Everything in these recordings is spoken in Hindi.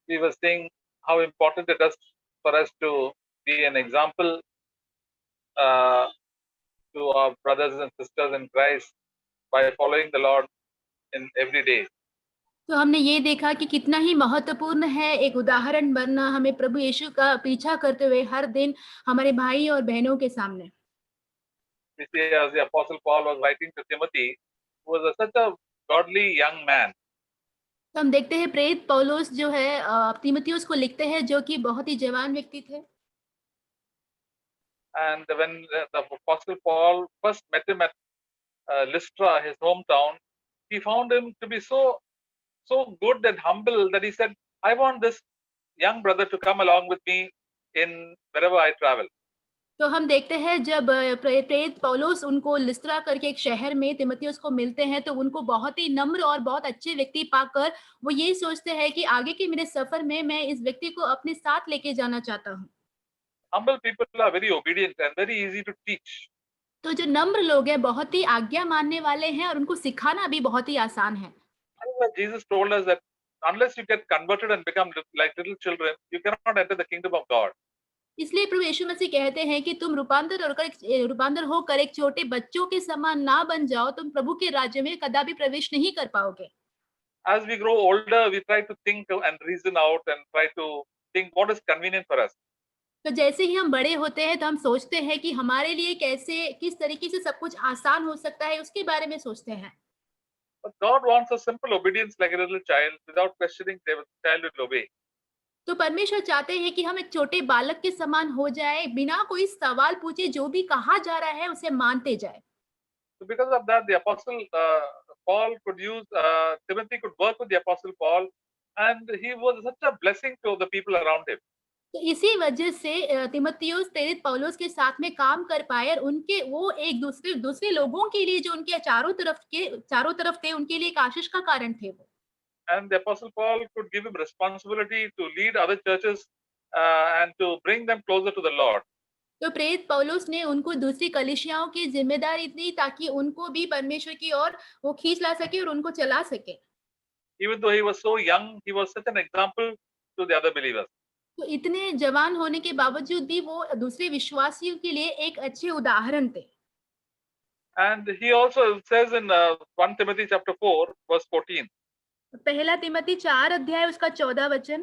we were saying how important it is for us to be an example uh, to our brothers and sisters in Christ by following the Lord in every day. तो हमने ये देखा कि कितना ही महत्वपूर्ण है एक उदाहरण बनना, हमें प्रभु यीशु का पीछा करते हुए हर दिन हमारे भाई और बहनों के सामने। We see as the Apostle Paul was writing to Timothy, who was such a godly young man. तो हम देखते हैं प्रेरित पौलुस जो है तीमुथियुस को लिखते हैं, जो कि बहुत ही जवान व्यक्ति थे। And when the Apostle Paul first met him at Lystra, his hometown, he found him to be so good and humble that he said, I want this young brother to come along with me in wherever I travel. तो हम देखते हैं जब प्रेरित पौलुस उनको लिस्त्रा करके एक शहर में तीमुथियुस को मिलते हैं, तो उनको बहुत ही नम्र और बहुत अच्छे व्यक्ति पाकर वो यही सोचते हैं कि आगे के मेरे सफर में मैं इस व्यक्ति को अपने साथ लेके जाना चाहता हूँ। Humble people are very obedient and very easy to teach. तो जो नम्र लोग हैं बहुत ही आज्ञा मानने वाले हैं और उनको सिखाना भी बहुत ही आसान है। Jesus told us that unless you get converted and become like little children, you cannot enter the kingdom of God. इसलिए प्रभु यीशु मसीह कहते हैं कि तुम रूपांतर होकर एक छोटे बच्चों के समान ना बन जाओ, तुम प्रभु के राज्य में कदापि प्रवेश नहीं कर पाओगे। As we grow older, we try to think and reason out and try to think what is convenient for us. तो जैसे ही हम बड़े होते हैं तो हम सोचते हैं कि हमारे लिए किस तरीके से सब कुछ आसान हो सकता है, उसके बारे में सोचते हैं। But God wants a simple obedience like a little child. Without questioning, the child will obey. तो परमेश्वर चाहते हैं कि हम एक छोटे बालक के समान हो जाए, बिना कोई सवाल पूछे जो भी कहा जा रहा है उसे मानते जाए। So because of that, the apostle Paul could use Timothy could work with the apostle Paul, and he was such a blessing to the people around him. तो इसी वजह से तीमुथियुस प्रेरित पौलुस के साथ में काम कर पाए और उनके वो एक दूसरे लोगों के लिए जो उनके चारों तरफ थे, उनके लिए एक आशीष का कारण थे वो। And the apostle Paul could give him responsibility to lead other churches and to bring them closer to the Lord. तो प्रेरित पौलुस ने उनको दूसरी कलीसियाओं की जिम्मेदारी दी ताकि उनको भी परमेश्वर की ओर वो खींच ला सके और उनको चला सके। Even though he was so young, he was such an example to the other believers. तो इतने जवान होने के बावजूद भी वो दूसरे विश्वासियों के लिए एक अच्छे उदाहरण थे। And he also says in 1 Timothy chapter 4, verse 14, पहला तिमोथी 4 अध्याय उसका 14 वचन,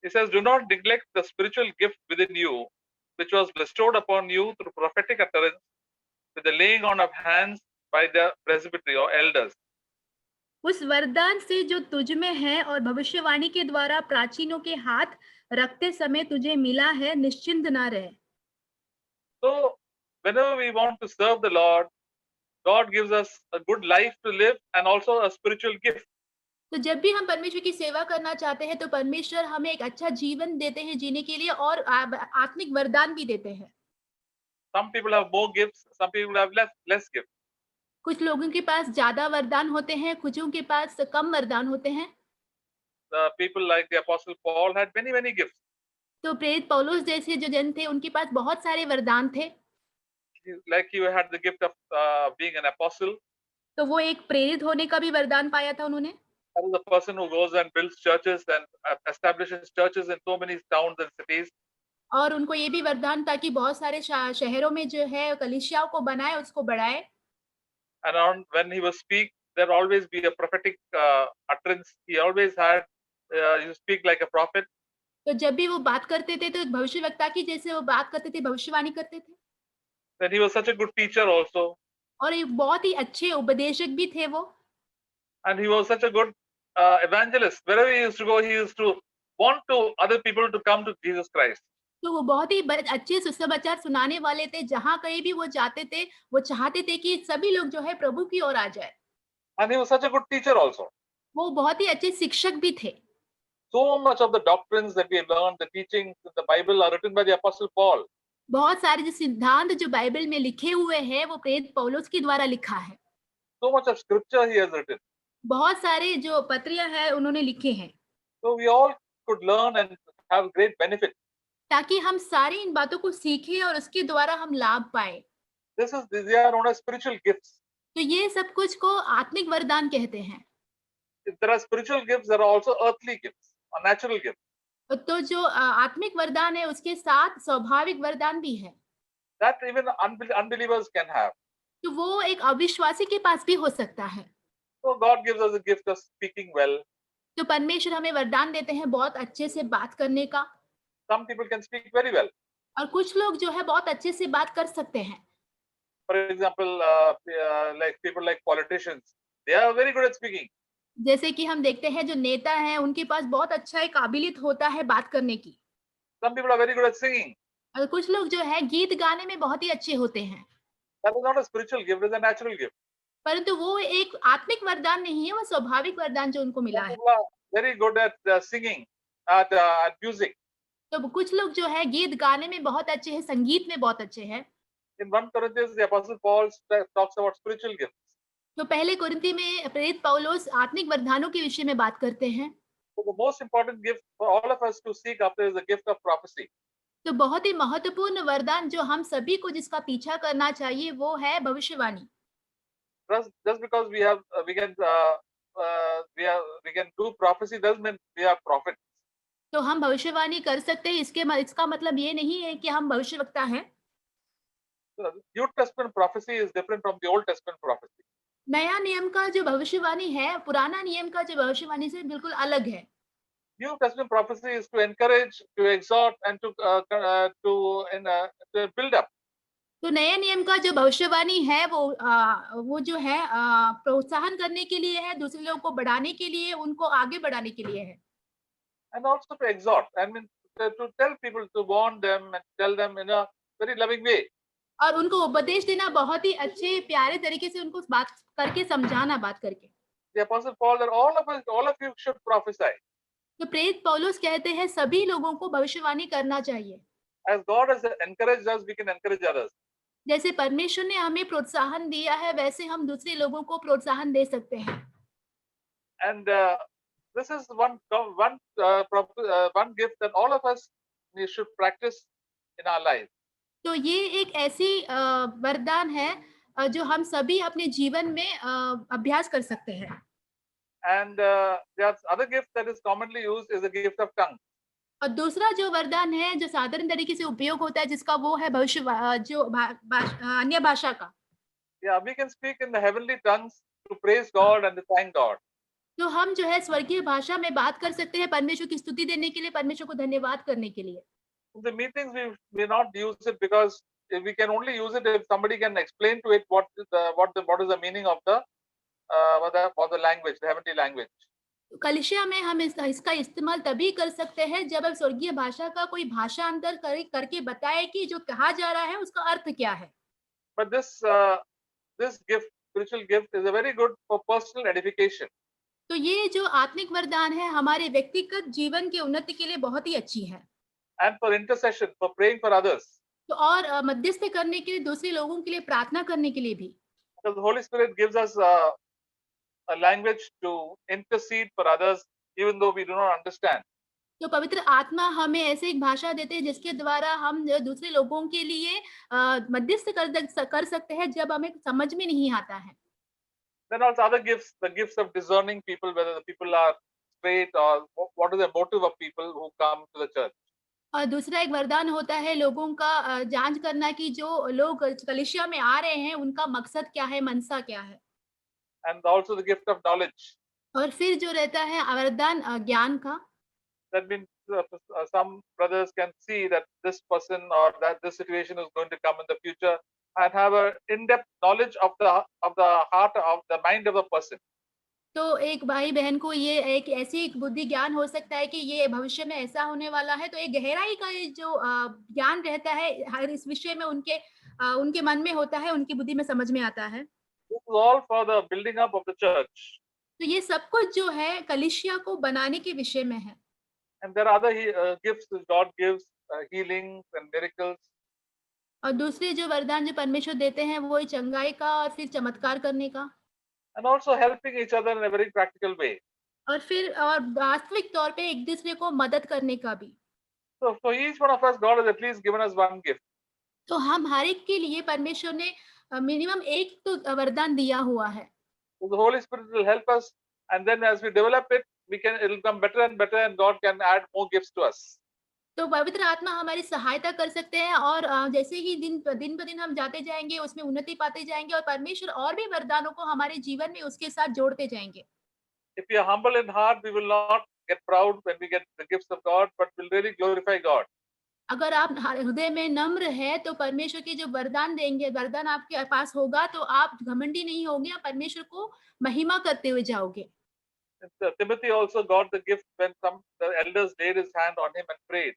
he says, do not neglect the spiritual gift within you, which was bestowed upon you through prophetic utterance, with the laying on of hands by the presbytery or elders. उस वरदान से जो तुझ में है और भविष्यवाणी के द्वारा प्राचीनों के हाथ रखते समय तुझे मिला है, निश्चिंत ना रहे। So whenever we want to serve the Lord, God gives us a good life to live and also a spiritual gift. तो जब भी हम परमेश्वर की सेवा करना चाहते हैं तो परमेश्वर हमें एक अच्छा जीवन देते हैं जीने के लिए और आत्मिक वरदान भी देते हैं। Some people have more gifts, some people have less gifts. कुछ लोगों के पास ज्यादा वरदान होते हैं, कुछों के पास कम वरदान होते हैं। The people like the apostle Paul had many gifts. तो प्रेरित पौलुस जैसे जो जन थे उनके पास बहुत सारे वरदान थे। Like he had the gift of being an apostle. तो वो एक प्रेरित होने का भी वरदान पाया था उन्होंने। That is the person who goes and builds churches and establishes churches in so many towns and cities. और उनको ये भी वरदान था कि बहुत सारे शहरों में जो है कलीसियाओं को बनाए, उसको बढ़ाए। And when he was speak, there always be a prophetic utterance. He always had you speak like a prophet. तो जब भी वो बात करते थे तो भविष्यवक्ता की जैसे वो बात करते थे, भविष्यवाणी करते थे। Then he was such a good teacher also. और एक बहुत ही अच्छे उपदेशक भी थे वो। And he was such a good evangelist. Wherever he used to go, he used to want to other people to come to Jesus Christ. तो वो बहुत ही अच्छे सुसमाचार सुनाने वाले थे। जहाँ कहीं भी वो जाते थे, वो चाहते थे कि सभी लोग जो है प्रभु की ओर आ जाए। And he was such a good teacher also. वो बहुत ही अच्छे शिक्षक भी थे। So much of the doctrines that we learned, the teachings in the Bible are written by the Apostle Paul. बहुत सारे जो सिद्धांत जो बाइबल में लिखे हुए हैं वो प्रेरित पौलुस के द्वारा लिखा है। So much of scripture he has written. बहुत सारे जो पत्रियां हैं उन्होंने लिखे हैं। So we all could learn and have great benefit. ताकि हम सारी इन बातों को सीखें और उसके द्वारा हम लाभ पाए। These are known as spiritual gifts. तो ये सब कुछ को आत्मिक वरदान कहते हैं। If there are spiritual gifts, there are also earthly gifts. a natural gift तो जो आत्मिक वरदान है उसके साथ स्वाभाविक वरदान भी है। that even unbelievers can have. तो वो एक अविश्वासी के पास भी हो सकता है। So God gives us the gift of speaking well. तो परमेश्वर हमें वरदान देते हैं बहुत अच्छे से बात करने का, Some people can speak very well. और कुछ लोग जो है बहुत अच्छे से बात कर सकते हैं। For example, like people like politicians, they are very good at speaking. जैसे कि हम देखते हैं जो नेता हैं उनके पास बहुत अच्छा एक काबिलियत होता है बात करने की। Some people are very good at singing. और कुछ लोग जो है गीत गाने में बहुत ही अच्छे होते हैं। That is not a spiritual gift; it is a natural gift. परंतु वो एक आत्मिक वरदान नहीं है, वो स्वाभाविक वरदान जो उनको मिला Some है। people are very good at singing, at music. तो कुछ लोग जो है गीत गाने में बहुत अच्छे हैं, संगीत में बहुत अच्छे हैं। In 1 Corinthians, the Apostle Paul talks about spiritual gifts. तो पहले कुरिन्थी में प्रेरित पौलुस आत्मिक वरदानों के विषय में बात करते हैं। So the most important gift for all of us to seek after is the gift of prophecy. तो बहुत ही महत्वपूर्ण वरदान जो हम सभी को जिसका पीछा करना चाहिए वो है भविष्यवाणी। Just because we can do prophecy doesn't mean we are prophets. तो हम भविष्यवाणी कर सकते हैं इसका मतलब ये नहीं है कि हम भविष्यवक्ता हैं। The New Testament prophecy is different from the Old Testament prophecy. नया नियम का जो भविष्यवाणी है, पुराना नियम का जो भविष्यवाणी से बिल्कुल अलग है। New Testament prophecy is to encourage, to exhort, and to build up. तो नए नियम का जो भविष्यवाणी है वो जो है प्रोत्साहन करने के लिए है, दूसरे लोगों को बढ़ाने के लिए, उनको आगे बढ़ाने के लिए है। And also to exhort. I mean, to tell people, to warn them and tell them in a very loving way. और उनको उपदेश देना बहुत ही अच्छे प्यारे तरीके से उनको बात करके समझाना बात करके। The Apostle Paul that all of you should prophesy. तो प्रेरित पौलुस कहते हैं सभी लोगों को भविष्यवाणी करना चाहिए। As God has encouraged us, we can encourage others. जैसे परमेश्वर ने हमें प्रोत्साहन दिया है, वैसे हम दूसरे लोगों को प्रोत्साहन दे सकते हैं। And this is one gift that all of us we should practice in our life. तो ये एक ऐसी वरदान है जो हम सभी अपने जीवन में अभ्यास कर सकते हैं। And the other gift that is commonly used is the gift of tongues. और दूसरा जो वरदान है जो साधारण तरीके से उपयोग होता है जिसका वो है अन्य भाषा का। Yeah, we can speak in the heavenly tongues to praise God and to thank God. तो हम जो है स्वर्गीय भाषा में बात कर सकते हैं परमेश्वर की स्तुति देने के लिए, परमेश्वर को धन्यवाद करने के लिए। In the meetings, we may not use it because we can only use it if somebody can explain to it what is the meaning of the language, the heavenly language. कलिसिया में हम इसका इस्तेमाल तभी कर सकते हैं जब हम स्वर्गीय भाषा का कोई भाषांतर करके बताए कि जो कहा जा रहा है उसका अर्थ क्या है। But this gift, spiritual gift, is a very good for personal edification. तो ये जो आत्मिक वरदान है हमारे व्यक्तिगत जीवन की उन्नति के लिए बहुत ही अच्छी है। And for intercession, for praying for others. तो और मध्यस्थ करने के लिए, दूसरे लोगों के लिए प्रार्थना करने के लिए भी। Because the Holy Spirit gives us a language to intercede for others, even though we do not understand. तो पवित्र आत्मा हमें ऐसे एक भाषा देते हैं जिसके द्वारा हम दूसरे लोगों के लिए मध्यस्थ कर सकते हैं जब हमें समझ में नहीं आता है। Then also other gifts, the gifts of discerning people, whether the people are straight or what is the motive of people who come to the church. और दूसरा एक वरदान होता है लोगों का जांच करना कि जो लोग कलीसिया में आ रहे हैं उनका मकसद क्या है, मनसा क्या है। And also the gift of knowledge. और फिर जो रहता है वरदान ज्ञान का। That means some brothers can see that this person or that this situation is going to come in the future and have a in-depth knowledge of the heart of the mind of the person. तो एक भाई बहन को ये एक ऐसी एक बुद्धि ज्ञान हो सकता है कि ये भविष्य में ऐसा होने वाला है, तो एक गहराई का ये जो ज्ञान रहता है हर इस विषय में उनके मन में होता है, उनकी बुद्धि में समझ में आता है। This is all for the building up of the church. तो ये सब कुछ जो है कलीसिया को बनाने के विषय में है। And there are other gifts that God gives, healings and miracles. और दूसरे जो वरदान जो परमेश्वर देते हैं वो चंगाई का और फिर चमत्कार करने का। And also helping each other in a very practical way. और फिर और वास्तविक तौर पे एक दूसरे को मदद करने का भी। So for each one of us, God has at least given us one gift. तो हम हर एक के लिए परमेश्वर ने मिनिमम एक तो वरदान दिया हुआ है। So the Holy Spirit will help us, and then as we develop it, it will become better and better, and God can add more gifts to us. तो पवित्र आत्मा हमारी सहायता कर सकते हैं और जैसे ही दिन ब दिन हम जाते जाएँगे, उसमें उन्नति पाते जाएँगे और परमेश्वर और भी वरदानों को हमारे जीवन में उसके साथ जोड़ते जाएँगे। If we are humble in heart, we will not get proud when we get the gifts of God, but will really glorify God. अगर आप हृदय में नम्र है तो परमेश्वर के जो वरदान देंगे, वरदान आपके पास होगा तो आप घमंडी नहीं होंगे, आप परमेश्वर को महिमा करते हुए जाओगे। Timothy also got the gift when some the elders laid his hand on him and prayed.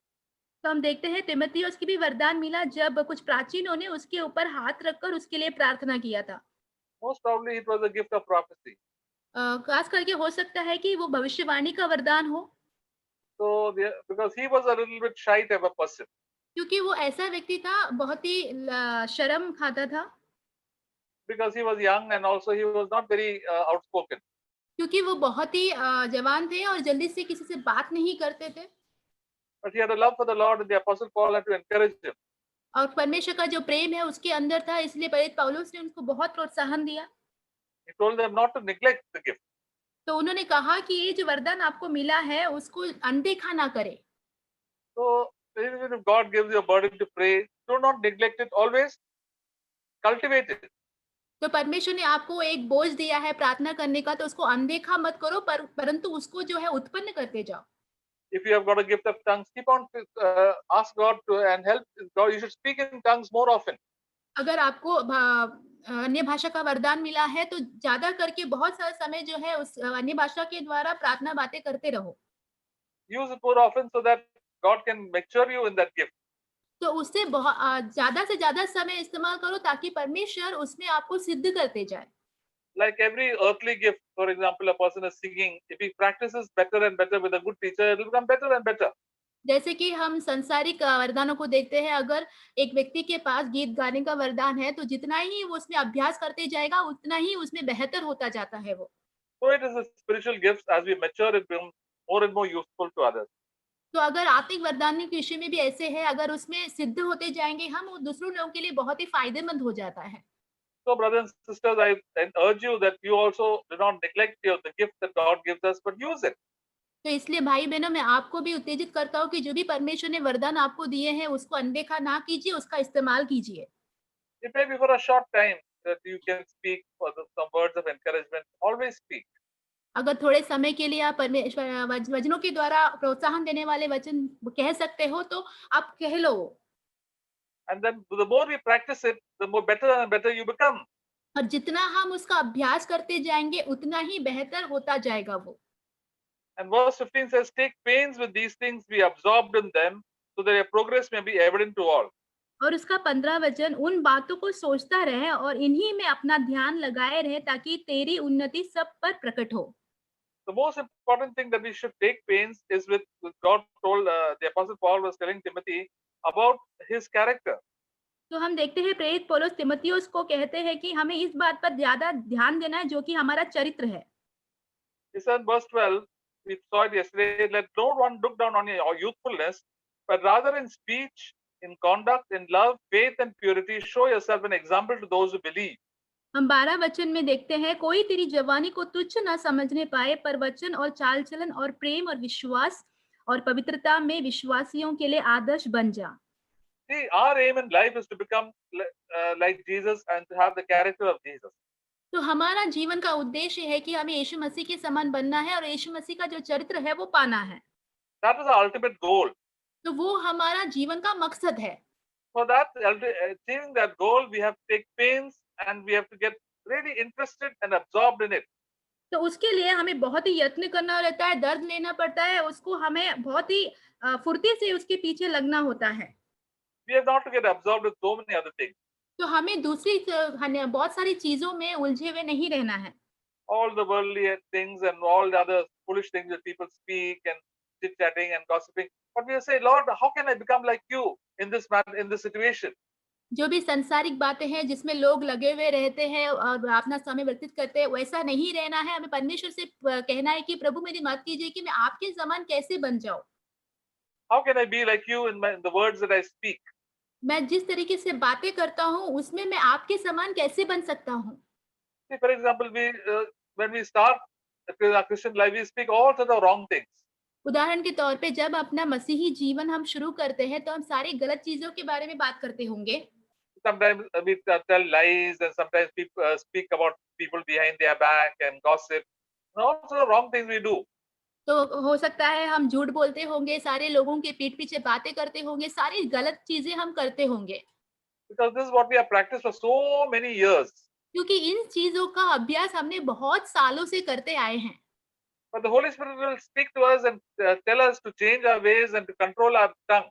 तो हम देखते हैं तीमुथियुस की भी वरदान मिला जब कुछ प्राचीनों ने उसके ऊपर हाथ रखकर उसके लिए प्रार्थना किया था। Most probably it was a gift of prophecy. खास करके हो सकता है कि वो भविष्यवाणी का वरदान हो, Because he was a little bit shy type of person. क्योंकि वो ऐसा व्यक्ति था बहुत ही शर्म खाता था, Because he was young and also he was not very outspoken. क्योंकि वो बहुत ही जवान थे और जल्दी से किसी से बात नहीं करते थे। But he had a love for the Lord, and the Apostle Paul had to encourage him. और परमेश्वर का जो प्रेम है उसके अंदर था, इसलिए प्रेरित पौलुस ने उनको बहुत प्रोत्साहन दिया। He told them not to neglect the gift. तो उन्होंने कहा कि ये जो वरदान आपको मिला है उसको अनदेखा ना करें। So even if God gives you a burden to pray, do not neglect it. Always cultivate it. तो परमेश्वर ने आपको एक बोझ दिया है प्रार्थना करने का, तो उसको अनदेखा मत करो, परंतु उसको जो है उत्पन्न करते जाओ। If you have got a gift of tongues, keep on ask God to and help God. You should speak in tongues more often. अगर आपको अन्य भाषा का वरदान मिला है तो ज्यादा करके बहुत सारा समय जो है उस अन्य भाषा के द्वारा प्रार्थना बातें करते रहो। Use it more often so that God can mature you in that gift. तो उससे ज्यादा से ज्यादा समय इस्तेमाल करो ताकि परमेश्वर उसमें आपको सिद्ध करते जाए। Like every earthly gift, for example, a person is singing. If he practices better and better with a good teacher, it will become better and better. जैसे कि हम सांसारिक वरदानों को देखते हैं, अगर एक व्यक्ति के पास गीत गाने का वरदान है तो जितना ही वो उसमें अभ्यास करते जाएगा उतना ही उसमें बेहतर होता जाता है वो। So it is the spiritual gifts. As we mature, it becomes more and more useful to others. तो अगर आत्मिक वरदान के विषय में भी ऐसे है, अगर उसमें सिद्ध होते जाएंगे हम, वो दूसरों लोगों के लिए बहुत ही फायदेमंद हो जाता है। So, brothers and sisters, I urge you that you also do not neglect the gift that God gives us, but use it. तो इसलिए भाई बहनों, मैं आपको भी उत्तेजित करता हूँ कि जो भी परमेश्वर ने वरदान आपको दिए हैं उसको अनदेखा ना कीजिए, उसका इस्तेमाल कीजिए। It may be for a short time that you can speak for some words of encouragement. Always speak. अगर थोड़े समय के लिए आप परमेश्वर वचनों के द्वारा प्रोत्साहन देने वाले वचन कह सकते हो तो आप कह लो। And then the more we practice it, the more better and better you become. और जितना हम उसका अभ्यास करते जाएंगे उतना ही बेहतर होता जाएगा वो। And verse 15 says, take pains with these things, be absorbed in them, so that your progress may be evident to all. और उसका 15 वचन, उन बातों को सोचता रहे और इन्हीं में अपना ध्यान लगाए रहे ताकि तेरी उन्नति सब पर प्रकट हो। The most important thing that we should take pains is with God told the Apostle Paul was telling Timothy about his character. तो हम देखते हैं प्रेरित पौलुस तीमुथियुस को कहते हैं कि हमें इस बात पर ज्यादा ध्यान देना है जो कि हमारा चरित्र है। He said, verse 12, we saw it yesterday, let no one look down on your youthfulness, but rather in speech, in conduct, in love, faith, and purity, show yourself an example to those who believe. हम 12 वचन में देखते हैं, कोई तेरी जवानी को तुच्छ न समझने पाए, पर वचन और चाल चलन और प्रेम और विश्वास और पवित्रता में विश्वासियों के लिए आदर्श बन जा। See, our aim in life is to become like Jesus and to have the character of Jesus. तो हमारा जीवन का उद्देश्य है कि हमें यीशु मसीह के समान बनना है और यीशु मसीह का जो चरित्र है वो पाना है। That is our ultimate goal. तो वो हमारा जीवन का मकसद है। For that, achieving that goal, we have to take pains and we have to get really interested and absorbed in it. तो उसके लिए हमें बहुत ही यत्न करना रहता है, दर्द लेना पड़ता है, उसको हमें बहुत ही फुर्ती से उसके पीछे लगना होता है। We have not to get absorbed with so many other things. तो हमें दूसरी बहुत सारी चीजों में उलझे हुए नहीं रहना है। All the worldly things and all the other foolish things that people speak and chit-chatting and gossiping. But we say, Lord, how can I become like you in this situation? जो भी सांसारिक बातें हैं जिसमें लोग लगे हुए रहते हैं और अपना समय व्यतीत करते हैं, वैसा नहीं रहना है। हमें परमेश्वर से कहना है कि प्रभु मेरी मदद कीजिए कि मैं आपके समान कैसे बन जाऊं। How can I be like you in the words that I speak? मैं जिस तरीके से बातें करता हूँ उसमें मैं आपके समान कैसे बन सकता हूँ। See, for example, when we start our Christian life, we speak all sorts of wrong things. उदाहरण के तौर पे जब अपना मसीही जीवन हम शुरू करते हैं, तो हम सारी गलत चीज़ों के बारे में बात करते होंगे। Sometimes we tell lies, and sometimes people speak about people behind their back and gossip. And all sorts of wrong things we do. तो हो सकता है हम झूठ बोलते होंगे, सारे लोगों के पीठ पीछे बातें करते होंगे, सारी गलत चीज़ें हम करते होंगे। Because this is what we have practiced for so many years. क्योंकि इन चीज़ों का अभ्यास हमने बहुत सालों से करते आए हैं। But the Holy Spirit will speak to us and tell us to change our ways and to control our tongue.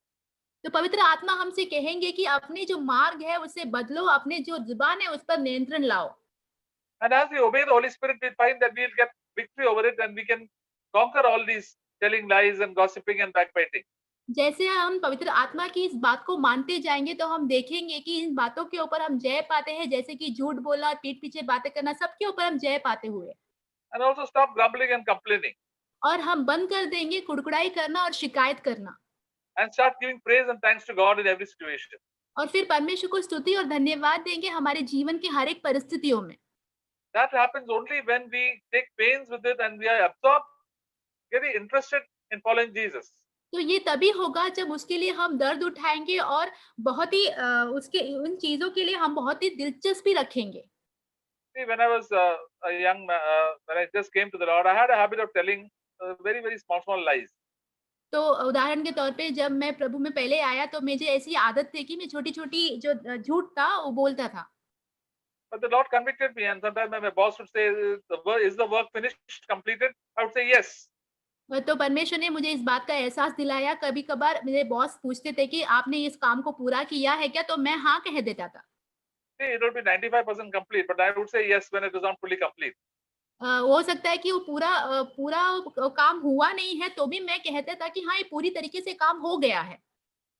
तो पवित्र आत्मा हमसे कहेंगे कि अपने जो मार्ग है उसे बदलो, अपने जो ज़ुबान है उस पर नियंत्रण लाओ। And as we obey the Holy Spirit, we find that we'll get victory over it and we can conquer all these telling lies and gossiping and backbiting. जैसे हम पवित्र आत्मा की इस बात को मानते जाएँगे, तो हम देखेंगे कि इन बातों के ऊपर हम जय पाते हैं, जैसे कि झूठ बोलना और पीठ पीछे बातें करना, सबके ऊपर हम जय पाते हुए। And also stop grumbling and complaining और हम बंद कर देंगे कुड़कुड़ाई करना और शिकायत करना। and start giving praise and thanks to God in every situation. और फिर परमेश्वर को स्तुति और धन्यवाद देंगे हमारे जीवन की हर एक परिस्थितियों में। That happens only when we take pains with it and we are absorbed, very interested in following Jesus. तो ये तभी होगा जब उसके लिए हम दर्द उठाएँगे और बहुत ही उसके उन चीज़ों के लिए हम बहुत ही दिलचस्पी रखेंगे। See, when I was when I just came to the Lord, I had a habit of telling very, very small lies. तो उदाहरण के तौर पे जब मैं प्रभु में पहले आया, तो मुझे ऐसी आदत थी कि मैं छोटी-छोटी जो झूठ था वो बोलता था। But the Lord convicted me, and sometimes when my boss would say, Is the work finished, completed? I would say, Yes. तो परमेश्वर ने मुझे इस बात का एहसास दिलाया। कभी-कभार मेरे बॉस पूछते थे कि आपने इस काम को पूरा किया है क्या? तो मैं हाँ कह देता था। See, it would be 95% complete, but I would say yes when it was not fully complete. हो सकता है कि वो पूरा काम हुआ नहीं है, तो भी मैं कहता था कि हाँ, ये पूरी तरीके से काम हो गया है।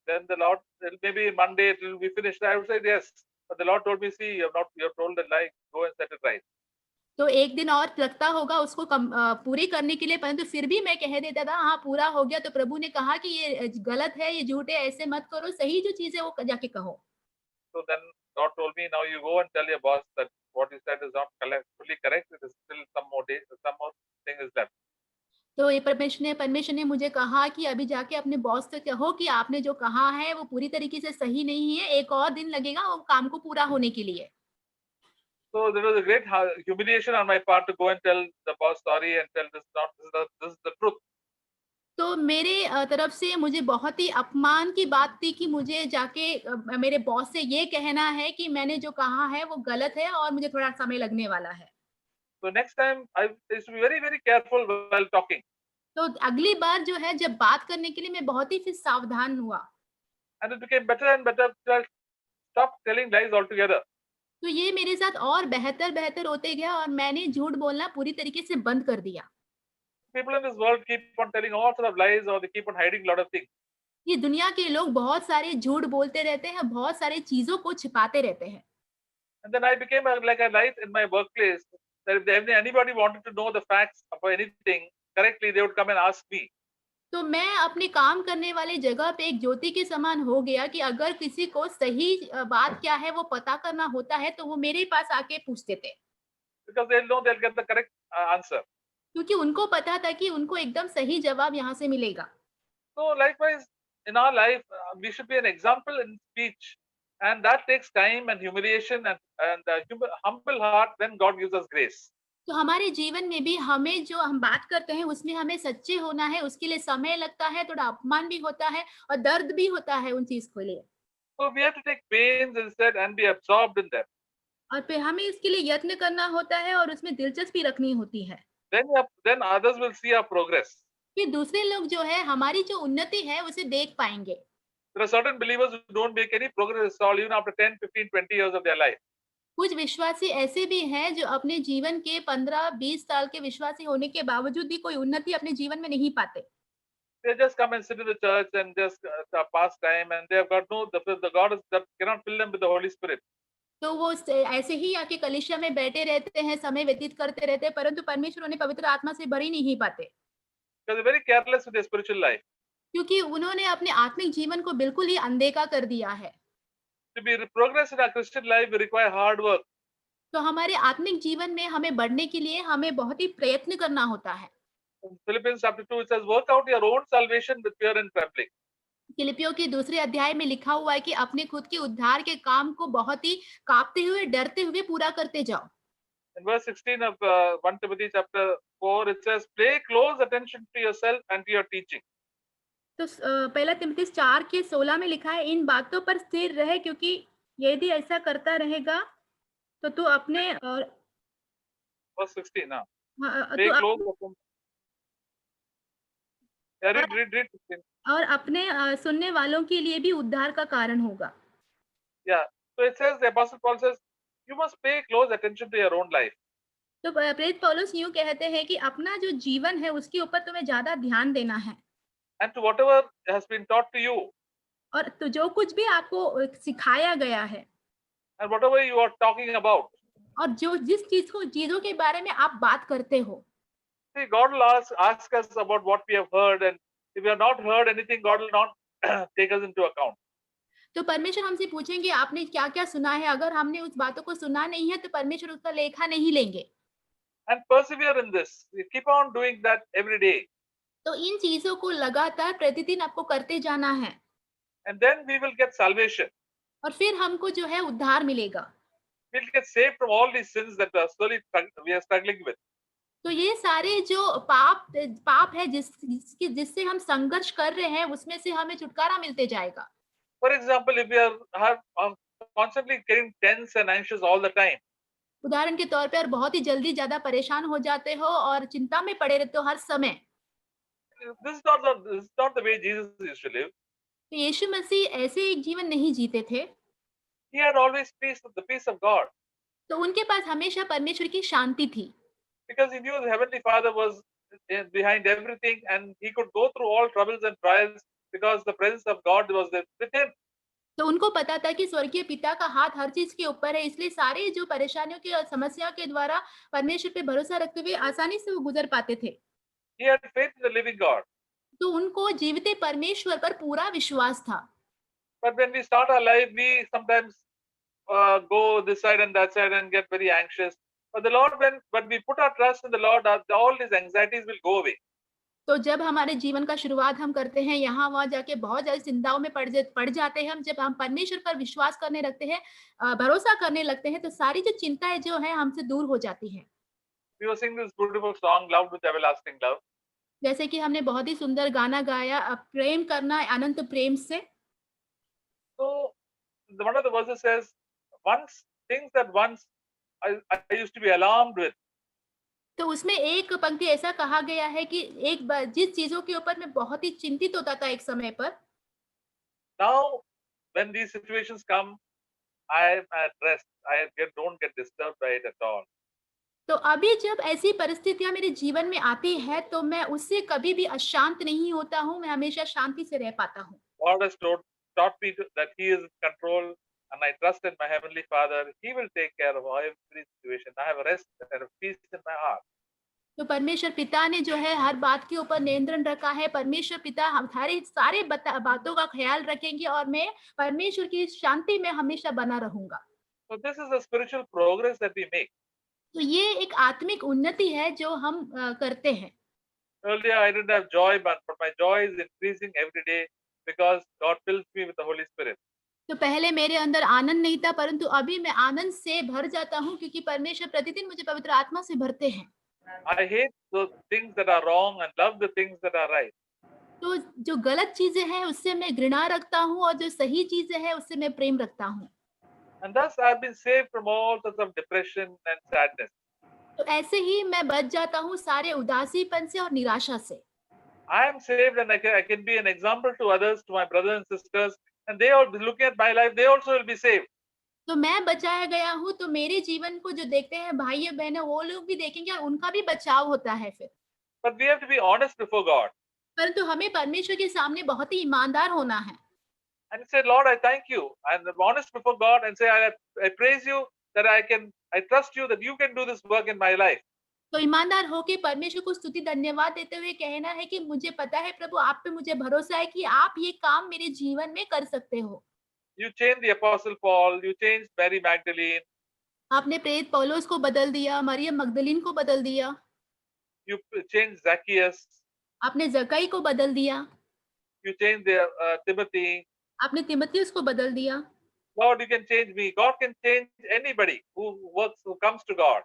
Then the Lord, maybe Monday it will be finished. I would say yes. But the Lord told me, See, you have told the lie, go and set it right. तो एक दिन और लगता होगा उसको पूरी करने के लिए, परंतु फिर भी मैं कह देता था, हाँ, पूरा हो गया। तो प्रभु ने कहा कि ये गलत है, ये झूठ है, ऐसे मत करो, सही जो चीज़ है वो जाके कहो। So then God told me, Now you go and tell your boss that what you said is not fully correct. It is still some more thing is left. तो ये परमेश्वर ने मुझे कहा कि अभी जाके अपने बॉस से कहो कि आपने जो कहा है वो पूरी तरीके से सही नहीं है, एक और दिन लगेगा वो काम को पूरा होने के लिए। So there was a great humiliation on my part to go and tell the boss sorry and tell this is the truth. तो मेरे तरफ से मुझे बहुत ही अपमान की बात थी कि मुझे जाके मेरे बॉस से ये कहना है कि मैंने जो कहा है वो गलत है और मुझे थोड़ा समय लगने वाला है। So next time I used to be very, very careful while talking. तो अगली बार जो है जब बात करने के लिए मैं बहुत ही फिर सावधान हुआ। And it became better and better till I stopped telling lies altogether. तो ये मेरे साथ और बेहतर होते गया और मैंने झूठ बोलना पूरी तरीके से बंद कर दिया। People in this world keep on telling all sorts of lies or they keep on hiding a lot of things. ये दुनिया के लोग बहुत सारे झूठ बोलते रहते हैं, बहुत सारी चीज़ों को छिपाते रहते हैं। And then I became like a light in my workplace that if anybody wanted to know the facts about anything correctly, they would come and ask me. तो मैं अपने काम करने वाली जगह पे एक ज्योति के समान हो गया कि अगर किसी को सही बात क्या है वो पता करना होता है, तो वो मेरे पास आके पूछते थे। Because they'll know they'll get the correct answer. क्योंकि उनको पता था कि उनको एकदम सही जवाब यहाँ से मिलेगा। So likewise, in our life, we should be an example in speech. And that takes time and humiliation and humble heart, then God gives us grace. तो हमारे जीवन में भी हमें जो हम बात करते हैं उसमें हमें सच्चे होना है, उसके लिए समय लगता है, थोड़ा अपमान भी होता है और दर्द भी होता है उन चीज़ के लिए। So we have to take pains instead and be absorbed in them. और फिर हमें इसके लिए यत्न करना होता है और उसमें दिलचस्पी रखनी होती है। Then others will see our progress. फिर दूसरे लोग जो है हमारी जो उन्नति है उसे देख पाएँगे। There are certain believers who don't make any progress at all even after 10, 15, 20 years of their life. कुछ विश्वासी ऐसे भी हैं जो अपने जीवन के 15-20 साल के विश्वासी होने के बावजूद भी कोई उन्नति अपने जीवन में नहीं पाते। They just come and sit in the church and just pass time, and they have got the God that cannot fill them with the Holy Spirit. तो वो ऐसे ही आके कलीसिया में बैठे रहते हैं, समय व्यतीत करते रहते हैं, परंतु परमेश्वर उन्हें पवित्र आत्मा से भर ही नहीं पाते। Because they're very careless with their spiritual life. क्योंकि उन्होंने अपने आत्मिक जीवन को बिल्कुल ही अनदेखा कर दिया है। To be progress in our Christian life, we require hard work. तो हमारे आत्मिक जीवन में हमें बढ़ने के लिए हमें बहुत ही प्रयत्न करना होता है। In Philippians chapter 2, it says, work out your own salvation with fear and trembling. फिलिपियों के दूसरे अध्याय में लिखा हुआ है कि अपने खुद के उद्धार के काम को बहुत ही काँपते हुए, डरते हुए पूरा करते जाओ। In verse 16 of 1 Timothy chapter 4, it says, pay close attention to yourself and to your teaching. तो पहला तिमुथियुस 4 के 16 में लिखा है, इन बातों पर स्थिर रहे क्योंकि यदि ऐसा करता रहेगा तो तू अपने और Verse 16, now. तू Pay close attention. Yeah, और read 16. अपने सुनने वालों के लिए भी उद्धार का कारण होगा। Yeah. So it says, the Apostle Paul says, you must pay close attention to your own life. तो प्रेरित पौलुस यूँ कहते हैं कि अपना जो जीवन है उसके ऊपर तुम्हें ज़्यादा ध्यान देना है। And to whatever has been taught to you, और तो जो कुछ भी आपको सिखाया गया है and whatever you are talking about. और जो जिस चीज़ों के बारे में आप बात करते हो, See, God will ask us about what we have heard, and if we have not heard anything, God will not take us into account. तो परमेश्वर हमसे पूछेंगे आपने क्या-क्या सुना है? अगर हमने उस बातों को सुना नहीं है तो परमेश्वर उसका लेखा नहीं लेंगे। And persevere in this. We keep on doing that every day. तो इन चीज़ों को लगातार प्रतिदिन आपको करते जाना है And then we will get salvation. और फिर हमको जो है उद्धार मिलेगा। We'll get saved from all these sins that are slowly we are struggling with. तो ये सारे जो पाप है जिससे हम संघर्ष कर रहे हैं उसमें से हमें छुटकारा मिलते जाएगा। For example, if we are constantly getting tense and anxious all the time, उदाहरण के तौर पे और बहुत ही जल्दी ज़्यादा परेशान हो जाते हो और चिंता में पड़े रहते हो हर समय। this is not the way Jesus used to live. तो यीशु मसीह ऐसे एक जीवन नहीं जीते थे। He had always peace, the peace of God, तो उनके पास हमेशा परमेश्वर की शांति थी। because he knew the heavenly Father was behind everything, and he could go through all troubles and trials because the presence of God was there with him. तो उनको पता था कि स्वर्गीय पिता का हाथ हर चीज़ के ऊपर है, इसलिए सारे जो परेशानियों की और समस्या के द्वारा परमेश्वर पे भरोसा रखते हुए आसानी से वो गुज़र पाते थे। He had faith in the living God. तो उनको जीविते परमेश्वर पर पूरा विश्वास था। But when we start our life, we sometimes go this side and that side and get very anxious. But the Lord, when we put our trust in the Lord, all these anxieties will go away. तो जब हमारे जीवन का शुरुआत हम करते हैं, यहाँ-वहाँ जाके बहुत ज़्यादा चिंताओं में पड़ जाते हैं हम, जब हम परमेश्वर पर विश्वास करने लगते हैं भरोसा करने लगते हैं, तो सारी जो चिंताएँ जो हैं हमसे दूर हो जाती हैं। We were singing this beautiful song, "Loved with Everlasting Love." जैसे कि हमने बहुत ही सुंदर गाना गाया प्रेम करना अनंत प्रेम से। So one of the verses says, "Once things that once I used to be alarmed with, तो उसमें एक पंक्ति ऐसा कहा गया है कि एक बार जिस चीज़ों के ऊपर मैं बहुत ही चिंतित होता था एक समय पर, now when these situations come, I am at rest. Don't get disturbed by it at all." तो अभी जब ऐसी परिस्थितियाँ मेरे जीवन में आती है, तो मैं उससे कभी भी अशांत नहीं होता हूँ, मैं हमेशा शांति से रह पाता हूँ। God has taught me that He is in control, and I trust in my Heavenly Father. He will take care of every situation. I have a rest and a peace in my heart. तो परमेश्वर पिता ने जो है हर बात के ऊपर नियंत्रण रखा है। परमेश्वर पिता हमारे सारे बातों का ख्याल रखेंगे और मैं परमेश्वर की शांति में हमेशा बना रहूँगा। So this is the spiritual progress that we make. तो ये एक आत्मिक उन्नति है जो हम करते हैं। Earlier, I didn't have joy, but my joy is increasing every day because God fills me with the Holy Spirit. तो पहले मेरे अंदर आनंद नहीं था, परंतु अभी मैं आनंद से भर जाता हूँ क्योंकि परमेश्वर प्रतिदिन मुझे पवित्र आत्मा से भरते हैं। I hate those things that are wrong and love the things that are right. तो जो गलत चीज़ें हैं उससे मैं घृणा रखता हूँ और जो सही चीज़ें हैं उससे मैं प्रेम रखता हूँ। And thus, I've been saved from all sorts of depression and sadness. तो ऐसे ही मैं बच जाता हूँ सारे उदासीपन से और निराशा से। I am saved, and I can be an example to others, to my brothers and sisters, and they all looking at my life, they also will be saved. तो मैं बचाया गया हूँ, तो मेरे जीवन को जो देखते हैं भाई-बहनें वो लोग भी देखेंगे और उनका भी बचाव होता है फिर। But we have to be honest before God परंतु हमें परमेश्वर के सामने बहुत ही ईमानदार होना है। and say, Lord, I thank you. And I'm honest before God and say, I praise you that I trust you that you can do this work in my life. तो ईमानदार होके परमेश्वर को स्तुति धन्यवाद देते हुए कहना है कि मुझे पता है प्रभु आप पे मुझे भरोसा है कि आप ये काम मेरे जीवन में कर सकते हो। You changed the Apostle Paul, you changed Mary Magdalene, आपने प्रेरित पौलुस को बदल दिया, मरियम मगदलीन को बदल दिया, You changed Zacchaeus. आपने जक्कई को बदल दिया, You changed Timothy. आपने तीमुथियुस को बदल दिया। Lord, you can change me. God can change anybody who comes to God.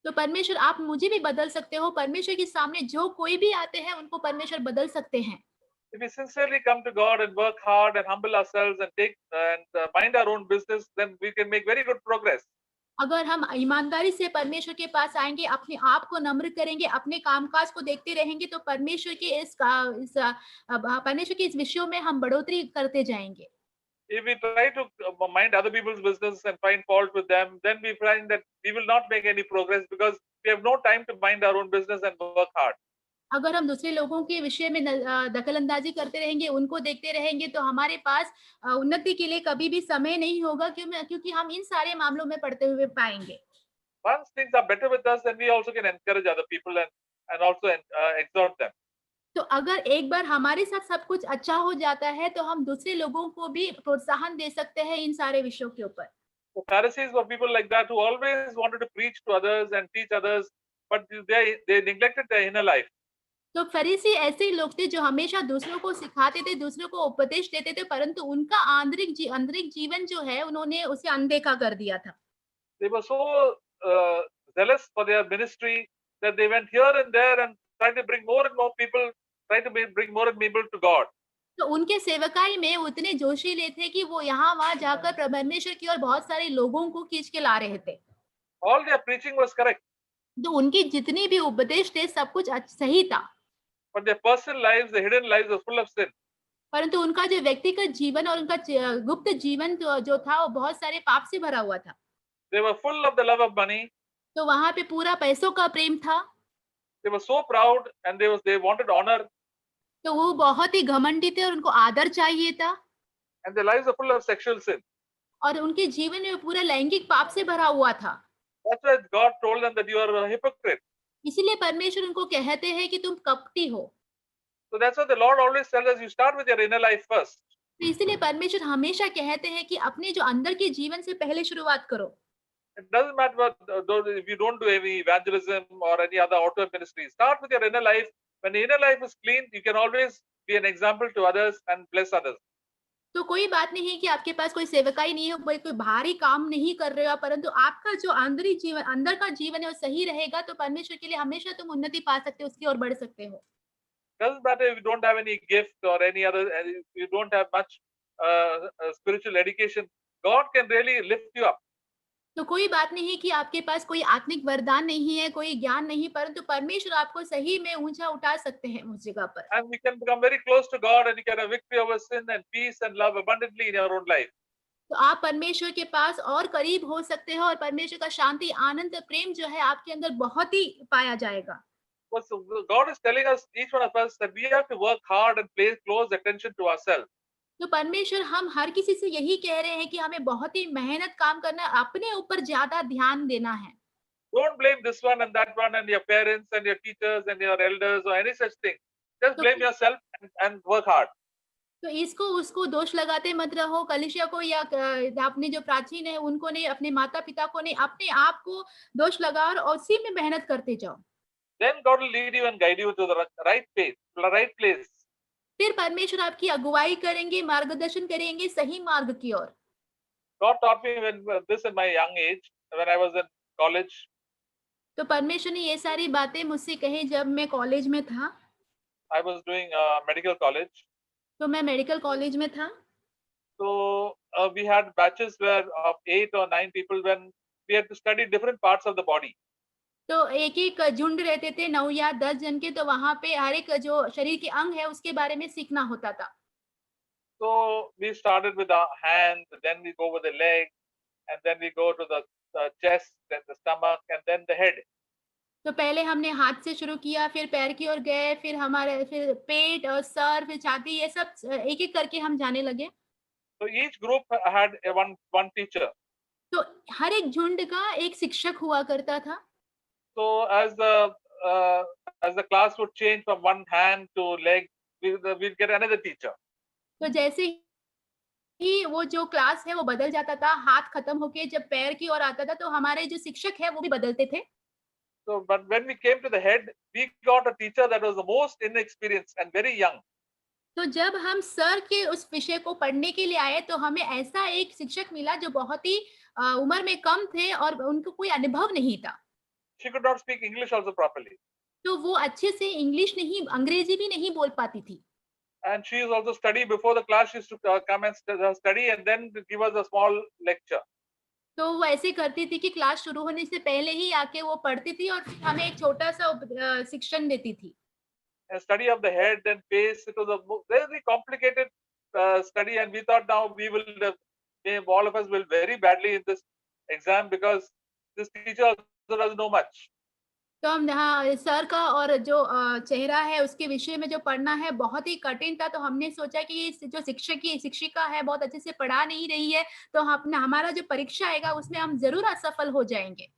तो परमेश्वर आप मुझे भी बदल सकते हो, परमेश्वर के सामने जो कोई भी आते हैं उनको परमेश्वर बदल सकते हैं। If we sincerely come to God and work hard and humble ourselves and take and mind our own business, then we can make very good progress. अगर हम ईमानदारी से परमेश्वर के पास आएँगे, अपने आप को नम्र करेंगे, अपने काम-काज को देखते रहेंगे तो परमेश्वर के परमेश्वर के इस विषयों में हम बढ़ोतरी करते जाएँगे। If we try to mind other people's business and find fault with them, then we find that we will not make any progress because we have no time to mind our own business and work hard. अगर हम दूसरे लोगों के विषय में दखल-अंदाज़ी करते रहेंगे, उनको देखते रहेंगे तो हमारे पास उन्नति के लिए कभी भी समय नहीं होगा क्योंकि हम इन सारे मामलों में पड़ते हुए पाएँगे। Once things are better with us, then we also can encourage other people and also exhort them. तो अगर एक बार हमारे साथ सब कुछ अच्छा हो जाता है, तो हम दूसरे लोगों को भी प्रोत्साहन दे सकते हैं इन सारे विषयों के ऊपर। The Pharisees were people like that who always wanted to preach to others and teach others, but they neglected their inner life. तो फरीसी ऐसे ही लोग थे जो हमेशा दूसरों को सिखाते थे, दूसरों को उपदेश देते थे, परंतु उनका आंतरिक जीवन जो है, उन्होंने उसे अनदेखा कर दिया था। They were so zealous for their ministry that they went here and there and tried to bring more and more people, bring more and people to God. तो उनके सेवकाई में उतने जोशीले थे कि वो यहाँ-वहाँ जाकर परमेश्वर की ओर बहुत सारे लोगों को खींच के ला रहे थे। All their preaching was correct, तो उनकी जितनी भी उपदेश थे, सब कुछ सही था। but their personal lives, the hidden lives, were full of sin. परंतु उनका जो व्यक्तिगत जीवन और उनका गुप्त जीवन जो था, वो बहुत सारे पाप से भरा हुआ था। They were full of the love of money. तो वहाँ पे पूरा पैसों का प्रेम था। They were so proud and they wanted honor, तो वो बहुत ही घमंडी थे और उनको आदर चाहिए था and their lives are full of sexual sin. और उनके जीवन में पूरा लैंगिक पाप से भरा हुआ था। That's why God told them that you are a hypocrite. इसीलिए परमेश्वर उनको कहते हैं कि तुम कपटी हो। So that's why the Lord always tells us you start with your inner life first. तो इसीलिए परमेश्वर हमेशा कहते हैं कि अपने जो अंदर के जीवन से पहले शुरुआत करो। It doesn't matter if you don't do any evangelism or any other outward ministry. Start with your inner life. When the inner life is clean, you can always be an example to others and bless others. तो कोई बात नहीं है कि आपके पास कोई सेवकाई नहीं है, कोई भारी काम नहीं कर रहे हो, परंतु आपका जो अंदर का जीवन है वो सही रहेगा तो परमेश्वर के लिए हमेशा तुम उन्नति पा सकते हो, उसकी ओर बढ़ सकते हो। Doesn't matter if you don't have any gift or any other, if you don't have much spiritual education. God can really lift you up. तो कोई बात नहीं कि आपके पास कोई आत्मिक वरदान नहीं है, कोई ज्ञान नहीं, परंतु परमेश्वर आपको सही में ऊँचा उठा सकते हैं उस जगह पर। And we can become very close to God and you can have victory over sin and peace and love abundantly in your own life. तो आप परमेश्वर के पास और करीब हो सकते हो और परमेश्वर का शांति, आनंद, प्रेम जो है आपके अंदर बहुत ही पाया जाएगा। So God is telling us, each one of us, that we have to work hard and pay close attention to ourselves. तो परमेश्वर हम हर किसी से यही कह रहे हैं कि हमें बहुत ही मेहनत काम करना है, अपने ऊपर ज़्यादा ध्यान देना है। Don't blame this one and that one and your parents and your teachers and your elders or any such thing. Just तो blame yourself and work hard. तो इसको उसको दोष लगाते मत रहो, कलीसिया को या अपने जो प्राचीन है उनको नहीं, अपने माता-पिता को नहीं, अपने आप को दोष लगाओ और उसी में मेहनत करते जाओ। Then God will lead you and guide you to the right pace, right place. फिर परमेश्वर आपकी अगुवाई करेंगे, मार्गदर्शन करेंगे सही मार्ग की ओर। God taught me this in my young age, when I was in college. तो परमेश्वर ने ये सारी बातें मुझसे कही जब मैं कॉलेज में था। I was doing medical college. तो मैं मेडिकल कॉलेज में था। So we had batches where of 8 or 9 people when we had to study different parts of the body. तो एक-एक झुंड रहते थे 9 या 10 जन के, तो वहाँ पे हर एक जो शरीर के अंग है उसके बारे में सीखना होता था। So we started with the hands, then we go with the legs, and then we go to the chest, then the stomach, and then the head. तो पहले हमने हाथ से शुरू किया, फिर पैर की ओर गए, फिर पेट और सर, फिर छाती, ये सब एक-एक करके हम जाने लगे। So each group had one teacher. तो हर एक झुंड का एक शिक्षक हुआ करता था। So as the class would change from one hand to leg, we'd get another teacher. तो जैसे कि वो जो क्लास है वो बदल जाता था, हाथ खत्म होके जब पैर की ओर आता था तो हमारे जो शिक्षक है वो भी बदलते थे। So, but when we came to the head, we got a teacher that was the most inexperienced and very young. तो जब हम सर के उस विषय को पढ़ने के लिए आए तो हमें ऐसा एक शिक्षक मिला जो बहुत ही उम्र में कम थे और उनको कोई अनुभव नहीं था। She could not speak English also properly. तो वो अच्छे से इंग्लिश नहीं अंग्रेजी भी नहीं बोल पाती थी। And she is also study before the class. She used to come and study and then give us a small lecture. तो वो ऐसे करती थी कि क्लास शुरू होने से पहले ही आके वो पढ़ती थी और फिर हमें एक छोटा-सा शिक्षण देती थी। A study of the head and face. It was a very complicated study, and we thought now we will, all of us will very badly in this exam because this teacher also doesn't know much. तो हम हाँ, सर का और जो चेहरा है उसके विषय में जो पढ़ना है बहुत ही कठिन था, तो हमने सोचा कि ये जो शिक्षक की शिक्षिका है बहुत अच्छे से पढ़ा नहीं रही है, तो हम हमारा जो परीक्षा आएगा उसमें हम ज़रूर असफल हो जाएँगे।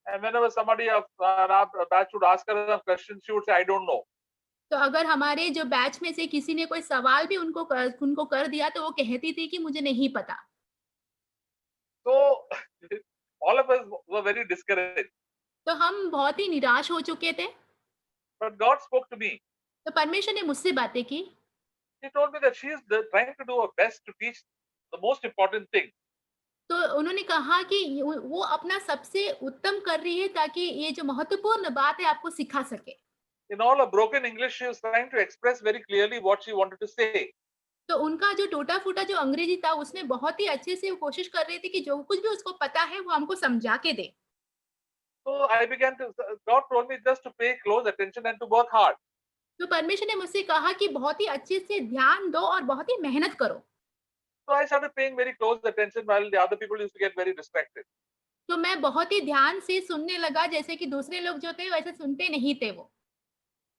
And whenever somebody of our batch would ask her a question, she would say, "I don't know." तो अगर हमारे जो बैच में से किसी ने कोई सवाल भी उनको कर दिया तो वो कहती थी कि मुझे नहीं पता। So all of us were very discouraged. तो हम बहुत ही निराश हो चुके थे। But God spoke to me. तो परमेश्वर ने मुझसे बातें की। He told me that she is trying to do her best to teach the most important thing. तो उन्होंने कहा कि वो अपना सबसे उत्तम कर रही है ताकि ये जो महत्वपूर्ण बात है आपको सिखा सके। In all her broken English, she was trying to express very clearly what she wanted to say. तो उनका जो टूटा-फूटा जो अंग्रेजी था उसमें बहुत ही अच्छे से वो कोशिश कर रही थी कि जो कुछ भी उसको पता है वो हमको समझा के दे। So I began to, God told me just to pay close attention and to work hard. तो परमेश्वर ने मुझसे कहा कि बहुत ही अच्छे से ध्यान दो और बहुत ही मेहनत करो। So I started paying very close attention while the other people used to get very distracted. तो मैं बहुत ही ध्यान से सुनने लगा जैसे कि दूसरे लोग जो थे वैसे सुनते नहीं थे वो।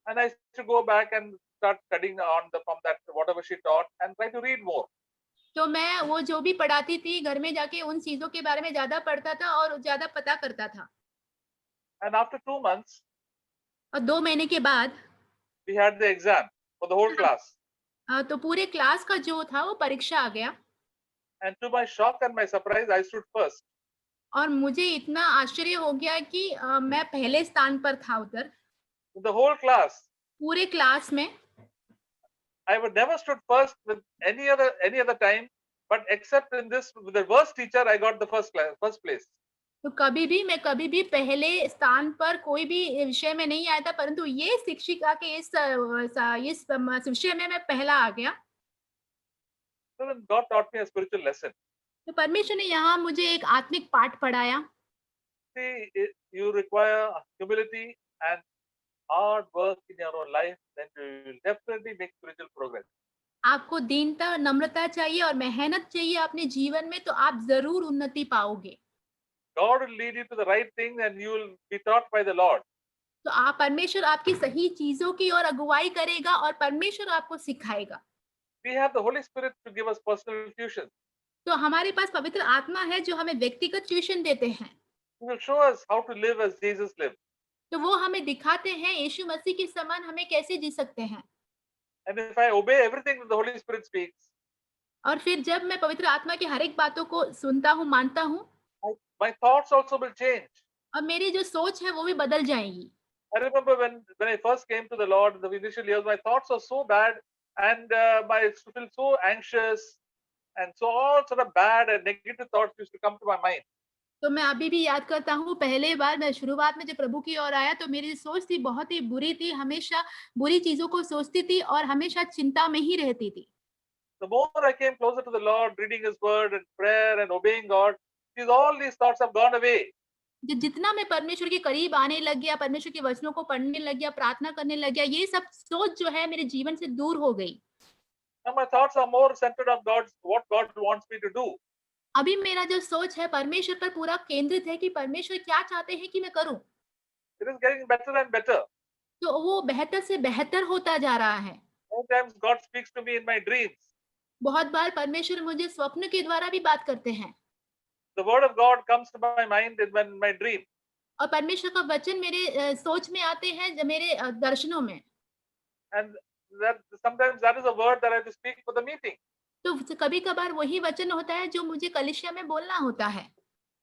And I used to go back and start studying on the from that whatever she taught and try to read more. तो मैं वो जो भी पढ़ाती थी घर में जाके उन चीज़ों के बारे में ज़्यादा पढ़ता था और ज़्यादा पता करता था। And after 2 months, और 2 महीने के बाद we had the exam for the whole class. तो पूरे क्लास का जो था वो परीक्षा आ गया And to my shock and my surprise, I stood first. और मुझे इतना आश्चर्य हो गया कि मैं पहले स्थान पर था उधर, In the whole class, पूरे क्लास में। I would never stood first with any other time, but except in this with the worst teacher, I got the first place. तो कभी भी मैं कभी भी पहले स्थान पर कोई भी विषय में नहीं आया था, परंतु ये शिक्षिका के इस विषय में मैं पहला आ गया। So then God taught me a spiritual lesson. तो परमेश्वर ने यहाँ मुझे एक आत्मिक पाठ पढ़ाया। See, you require humility and hard work in your own life, then you will definitely make spiritual progress. आपको दीनता, नम्रता चाहिए और मेहनत चाहिए अपने जीवन में, तो आप ज़रूर उन्नति पाओगे। God will lead you to the right thing and you will be taught by the Lord. तो आप परमेश्वर आपकी सही चीज़ों की ओर अगुवाई करेगा और परमेश्वर आपको सिखाएगा। We have the Holy Spirit to give us personal tuition. तो हमारे पास पवित्र आत्मा है जो हमें व्यक्तिगत ट्यूशन देते हैं। He will show us how to live as Jesus lived. तो वो हमें दिखाते हैं यीशु मसीह के समान हमें कैसे जी सकते हैं। And if I obey everything that the Holy Spirit speaks, और फिर जब मैं पवित्र आत्मा की हर एक बातों को सुनता हूँ, मानता हूँ my thoughts also will change. और मेरी जो सोच है वो भी बदल जाएगी। I remember when I first came to the Lord in the initial years, my thoughts were so bad and I feel so anxious and so all sort of bad and negative thoughts used to come to my mind. तो मैं अभी भी याद करता हूँ पहले बार मैं शुरुआत में जब प्रभु की ओर आया तो मेरी सोच थी बहुत ही बुरी थी, हमेशा बुरी चीज़ों को सोचती थी और हमेशा चिंता में ही रहती थी। The more I came closer to the Lord, reading His Word and prayer and obeying God, all these thoughts have gone away. जितना मैं परमेश्वर के करीब आने लग गया, परमेश्वर के वचनों को पढ़ने लग गया, प्रार्थना करने लग गया, ये सब सोच जो है मेरे जीवन से दूर हो गई। Now my thoughts are more centered on what God wants me to do. अभी मेरा जो सोच है परमेश्वर पर पूरा केंद्रित है कि परमेश्वर क्या चाहते हैं कि मैं करूं। It is getting better and better. तो वो बेहतर से बेहतर होता जा रहा है। Sometimes God speaks to me in my dreams. बहुत बार परमेश्वर मुझे स्वप्न के द्वारा भी बात करते हैं The Word of God comes to my mind in my dream. और परमेश्वर का वचन मेरे सोच में आते हैं मेरे दर्शनों में। And that sometimes that is a word that I have to speak for the meeting. तो कभी-कभार वही वचन होता है जो मुझे कलीसिया में बोलना होता है।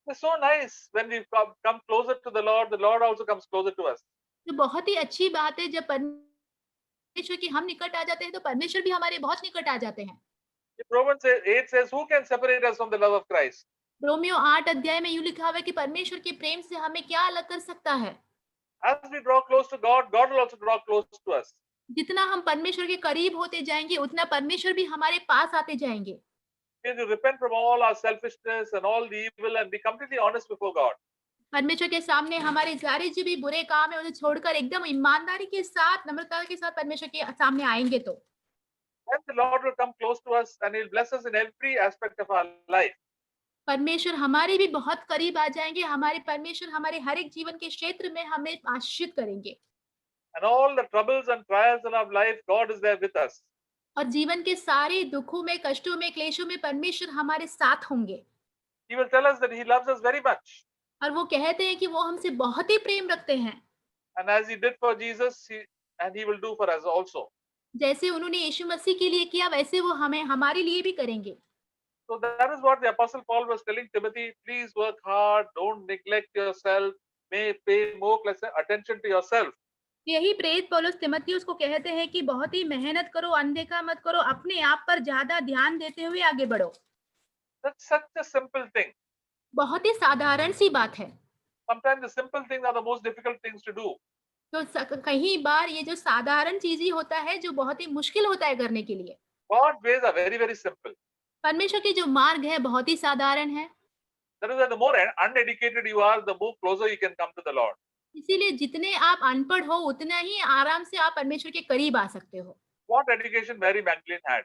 It's so nice when we come closer to the Lord also comes closer to us. तो बहुत ही अच्छी बात है जब परमेश्वर के हम निकट आ जाते हैं, तो परमेश्वर भी हमारे बहुत निकट आ जाते हैं। If Romans 8 says, who can separate us from the love of Christ? Romeo 8 अध्याय में यूँ लिखा हुआ है कि परमेश्वर के प्रेम से हमें क्या अलग कर सकता है? As we draw close to God, God will also draw close to us. जितना हम परमेश्वर के करीब होते जाएँगे, उतना परमेश्वर भी हमारे पास आते जाएँगे। We have to repent from all our selfishness and all the evil and be completely honest before God. परमेश्वर के सामने हमारे सारे जो भी बुरे काम है, उसे छोड़कर एकदम ईमानदारी के साथ, नम्रता के साथ परमेश्वर के सामने आएँगे तो। Then the Lord will come close to us and He'll bless us in every aspect of our life. परमेश्वर हमारे भी बहुत करीब आ जाएँगे, हमारे परमेश्वर हमारे हर एक जीवन के क्षेत्र में हमें आशीषित करेंगे। And all the troubles and trials in our life, God is there with us. और जीवन के सारे दुखों में, कष्टों में, क्लेशों में परमेश्वर हमारे साथ होंगे। He will tell us that He loves us very much. और वो कहते हैं कि वो हमसे बहुत ही प्रेम रखते हैं। And as He did for Jesus, He will do for us also. जैसे उन्होंने यीशु मसीह के लिए किया, वैसे वो हमें हमारे लिए भी करेंगे। So that is what the Apostle Paul was telling Timothy. Please work hard, don't neglect yourself, may pay more attention to yourself. यही प्रेरित पौलुस तीमुथियुस को कहते हैं कि बहुत ही मेहनत करो, अनदेखा मत करो, अपने आप पर ज़्यादा ध्यान देते हुए आगे बढ़ो। That's such a simple thing. बहुत ही साधारण सी बात है। Sometimes the simple things are the most difficult things to do. तो कई बार ये जो साधारण चीज़ ही होता है, जो बहुत ही मुश्किल होता है करने के लिए। God's ways are very, very simple. परमेश्वर के जो मार्ग है, बहुत ही साधारण है। That is why the more uneducated you are, the more closer you can come to the Lord. इसीलिए जितने आप अनपढ़ हो, उतना ही आराम से आप परमेश्वर के करीब आ सकते हो। What education Mary Magdalene had.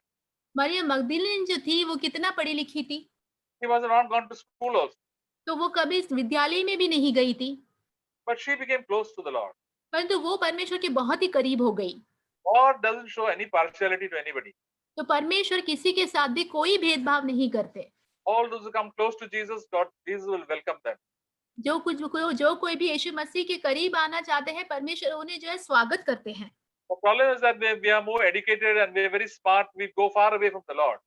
Maryam मगदलीन जो थी, वो कितना पढ़ी-लिखी थी, She was not gone to school also, तो वो कभी इस विद्यालय में भी नहीं गई थी, but she became close to the Lord. परंतु वो परमेश्वर के बहुत ही करीब हो गई। God doesn't show any partiality to anybody. तो परमेश्वर किसी के साथ भी कोई भेदभाव नहीं करते। All those who come close to Jesus, Jesus will welcome them. जो कोई भी यीशु मसीह के करीब आना चाहते हैं, परमेश्वर उन्हें जो है स्वागत करते हैं। The problem is that we are more educated and we are very smart. We go far away from the Lord.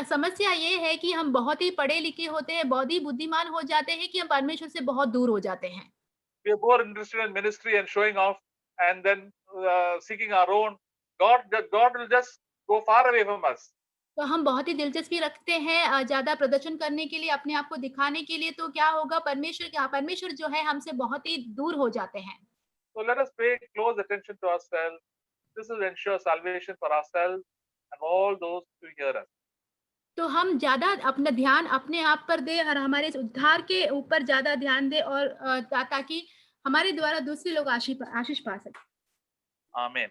समस्या ये है कि हम बहुत ही पढ़े-लिखे होते हैं, बहुत ही बुद्धिमान हो जाते हैं कि हम परमेश्वर से बहुत दूर हो जाते हैं। We are more interested in ministry and showing off, and then seeking our own. God will just go far away from us. तो हम बहुत ही दिलचस्पी रखते हैं ज़्यादा प्रदर्शन करने के लिए, अपने आप को दिखाने के लिए, तो क्या होगा परमेश्वर जो है हमसे बहुत ही दूर हो जाते हैं। So let us pay close attention to ourselves. This will ensure salvation for ourselves and all those who hear us. तो हम ज़्यादा अपना ध्यान अपने आप पर दें और हमारे इस उद्धार के ऊपर ज़्यादा ध्यान दें और ताकि हमारे द्वारा दूसरे लोग आशीष पा सकें। Amen.